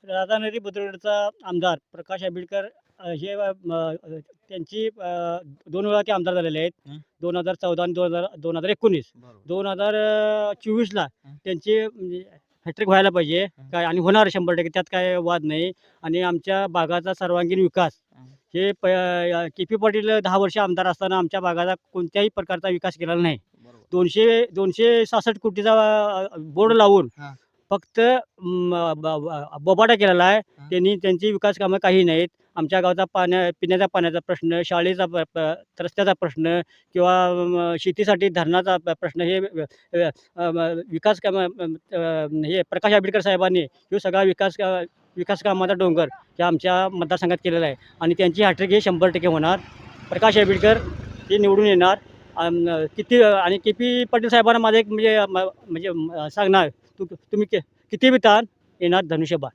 राधानगरी बुद्रुकचा आमदार प्रकाश आंबेडकर हे त्यांची 2 वेळा ते आमदार झालेले आहेत. हं. 2014 आणि 2019. बरोबर. 2024ला हं. त्यांची म्हणजे हॅट्रिक व्हायला पाहिजे. हं. काय आणि होणार 100% त्यात काय वाद नाही. आणि आमच्या भागाचा सर्वांगीण विकास हं. हे के.पी. पाटील 10 वर्ष आमदार असताना आमच्या भागाचा कोणत्याही प्रकारचा विकास केलेला नाही. बरोबर. 266 कोटीचा बोर्ड लावून हां. फक्त बोबाटा केलेला आहे. हां. त्यांची विकास कामं काही नाहीत. आमच्या गावाचा पिण्याच्या पाण्याचा प्रश्न, शाळेचा रस्त्याचा प्रश्न किंवा शेतीसाठी धरणाचा प्रश्न हे विकास कामं हे प्रकाश आंबेडकर साहेबांनी ह्यो सगळा विकास कामाचा डोंगर हे आमच्या मतदारसंघात केलेला आहे आणि त्यांची हॅट्रिक हे 100% होणार. प्रकाश आंबेडकर हे निवडून येणार. किती आणि के.पी. पाटील साहेबांना माझं एक म्हणजे सांगणार तुम्ही किती बी ताण येणार धनुष्यबाण.